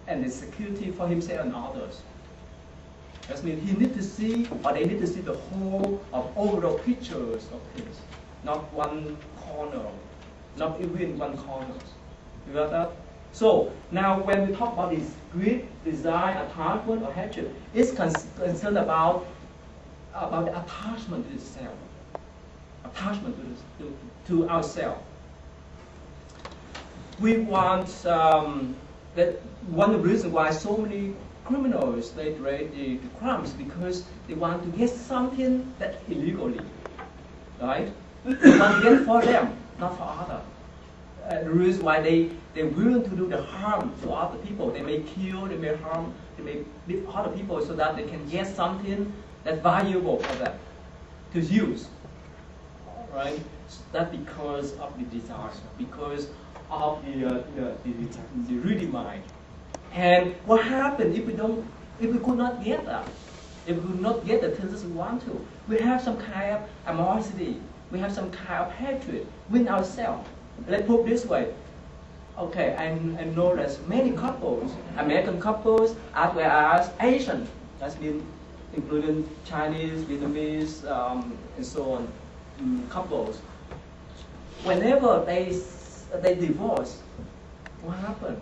and the security for himself and others. That means he need to see, or they need to see the whole of overall pictures of things, not one corner, not even one corner. You got that? So now when we talk about this greed, desire, attachment, or hatred, it's concerned about the attachment to the self, attachment to ourselves. We want that one of the reasons why so many criminals they commit the crimes because they want to get something that illegally, right? They want to get for them, not for others. The reason why they're willing to do the harm to other people. They may kill, they may harm, they may beat other people so that they can get something that's valuable for them to use. Right? That's because of the desire, because of the greedy mind. And what happens if we could not get that? If we could not get the things we want to, we have some kind of animosity, we have some kind of hatred within ourselves. Let's put it this way. Okay, I know there's many couples, American couples, as well as Asian, that's been including Chinese, Vietnamese, and so on, couples. Whenever they divorce, what happened?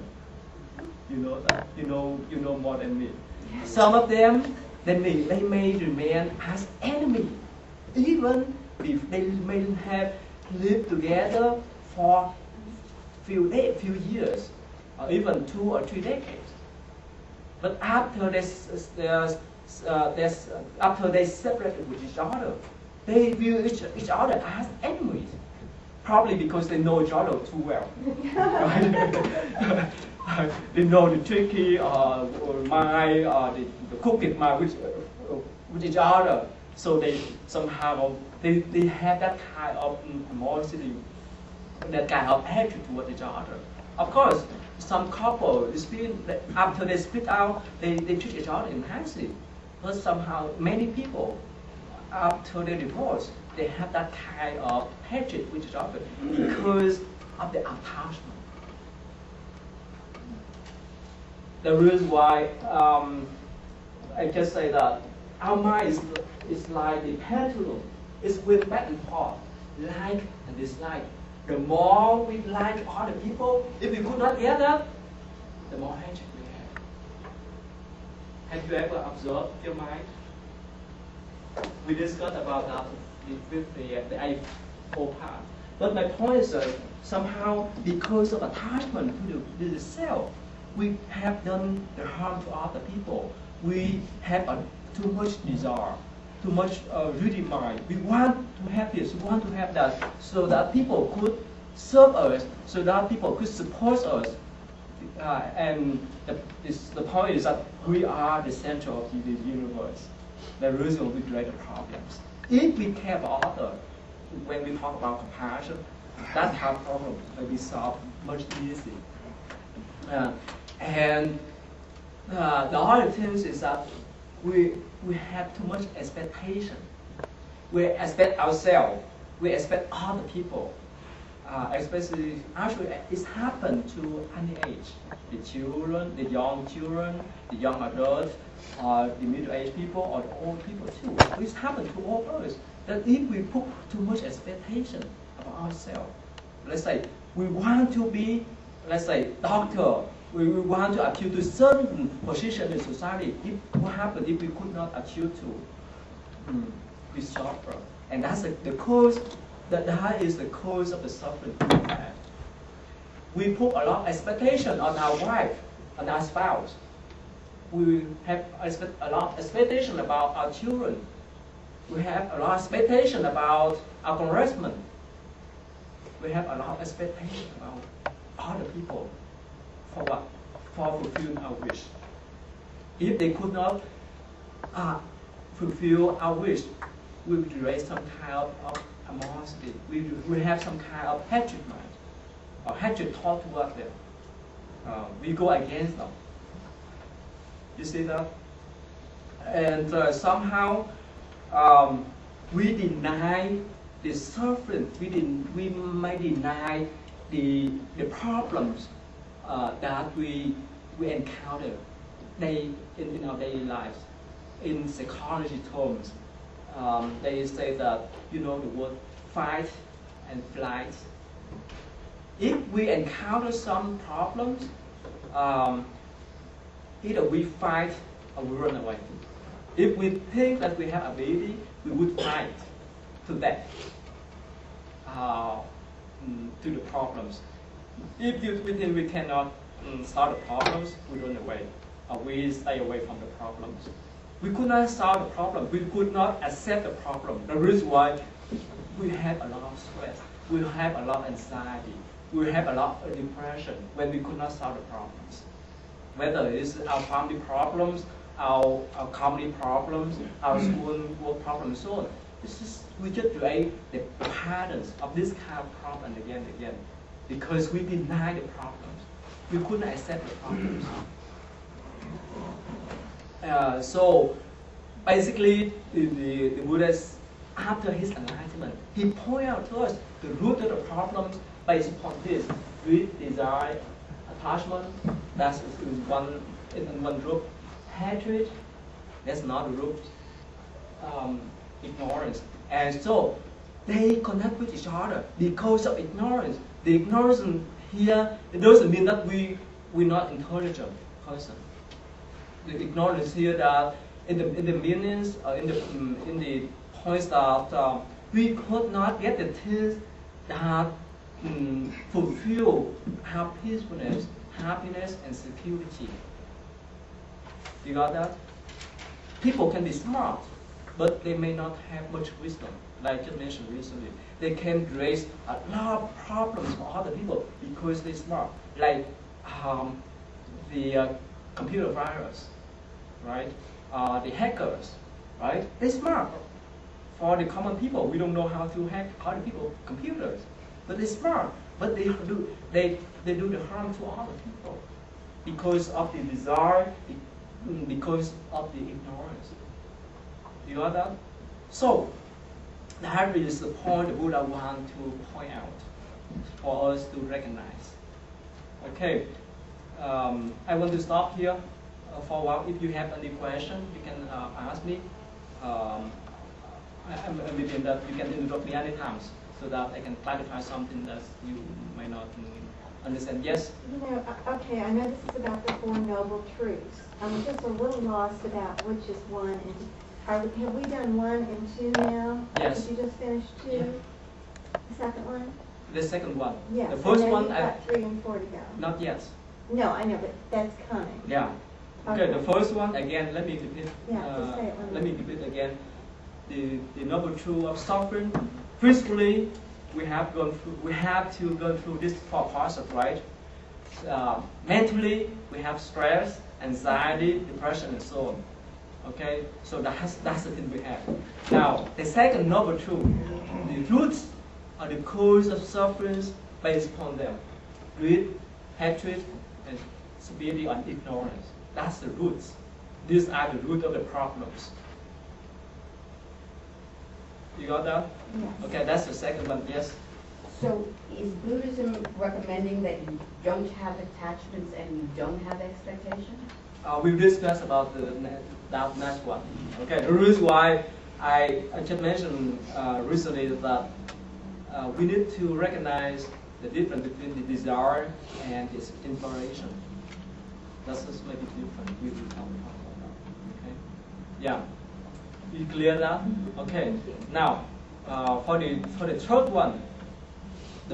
You know that. You know more than me. Some of them, they may remain as enemies, even if they may have lived together for few years, or even 2 or 3 decades. But after they separated with each other, they view each other as enemies. Probably because they know each other too well. They know the tricky or mind or the cooking mind with each other. So they somehow they have that kind of animosity, that kind of hatred toward each other. Of course, some couple after they split out, they treat each other nicely. But somehow many people after they divorce, they have that kind of hatred with each other because of the attachment. The reason why I just say that our mind is like the pendulum. It's with back and forth, like and dislike. The more we like other people, if we could not get that, the more hatred we have. Have you ever observed your mind? We discussed about that with the eightfold path. But my point is that somehow, because of attachment to the self, we have done the harm to other people. We have too much desire, too much greedy mind. We want to have this, we want to have that, so that people could serve us, so that people could support us. And the point is that we are the center of the universe. The reason we create the problems. If we care about others, when we talk about compassion, that's how problem will be solved much easier. And the other thing is that we have too much expectation. We expect ourselves, we expect other people. Especially, actually, it's happened to any age. The children, the young children, the young adults, the middle-aged people, or the old people too. It's happened to all of us. That if we put too much expectation about ourselves, let's say we want to be, let's say, doctor. We want to achieve to certain position in society. What happens if we could not achieve to? We suffer, and that's the cause. That is the cause of the suffering we have. We put a lot of expectation on our wife, on our spouse. We have a lot of expectation about our children. We have a lot of expectation about our congressman. We have a lot of expectation about other people. For what? For fulfilling our wish. If they could not fulfill our wish, we would raise some kind of animosity. We have some kind of hatred mind, or hatred taught towards them. We go against them. You see that? And somehow we deny the suffering. We might deny the problems that we we encounter in our daily lives. In psychology terms, they say that, you know, the word fight and flight. If we encounter some problems, either we fight or we run away. If we think that we have ability, we would fight to death to the problems. If we think we cannot solve the problems, we run away, or we stay away from the problems. We could not solve the problem. We could not accept the problem. The reason why we have a lot of stress, we have a lot of anxiety, we have a lot of depression when we could not solve the problems. Whether it's our family problems, our company problems, our school work problems, so on. We just create the patterns of this kind of problem again and again because we deny the problems. We couldn't accept the problems. So basically, the Buddha, after his enlightenment, he pointed out to us the root of the problems based upon this: greed, desire, attachment. That's in one group. Hatred, that's another group. Ignorance, and so they connect with each other because of ignorance. The ignorance here, it doesn't mean that we're not intelligent person. The ignorance here that in the meanings, in the points that we could not get the things that fulfill our peacefulness, happiness, and security. You got that? People can be smart, but they may not have much wisdom. Like I just mentioned recently, they can raise a lot of problems for other people because they're smart. Like the computer virus, right? The hackers, right? They're smart. For the common people, we don't know how to hack other people's computers, but they're smart. But they do the harm to other people because of the desire, because of the ignorance. You got that? So that is the point the Buddha wants to point out for us to recognize. Okay, I want to stop here for a while. If you have any question, you can ask me. I'm within that you can interrupt me anytime so that I can clarify something that you may not understand. Yes? You know, okay, I know this is about the Four Noble Truths. I'm just a little lost about which is one and have we done 1 and 2 now? Yes. Did you just finish 2? Yeah. The second one? The second one. Yes. The first one, you've got 3 and 4 to go. Not yet. No, I know, but that's coming. Yeah. Okay. The first one again. Let me repeat. Yeah. Say it Let me repeat again. The noble truth of suffering. Physically, we have to go through these 4 processes, right? Mentally, we have stress, anxiety, depression, and so on. Okay, so that's the thing we have. Now, the second noble truth, the roots are the cause of sufferings based upon them: greed, hatred, and severity and ignorance. That's the roots. These are the root of the problems. You got that? Yes. Okay, that's the second one. Yes. So is Buddhism recommending that you don't have attachments and you don't have expectations? We'll discuss about that next one. Okay, the reason why I just mentioned recently is that we need to recognize the difference between the desire and its inspiration. That's just maybe different. We will talk about that. Okay. Yeah. You clear that? Okay. Now, for the third one,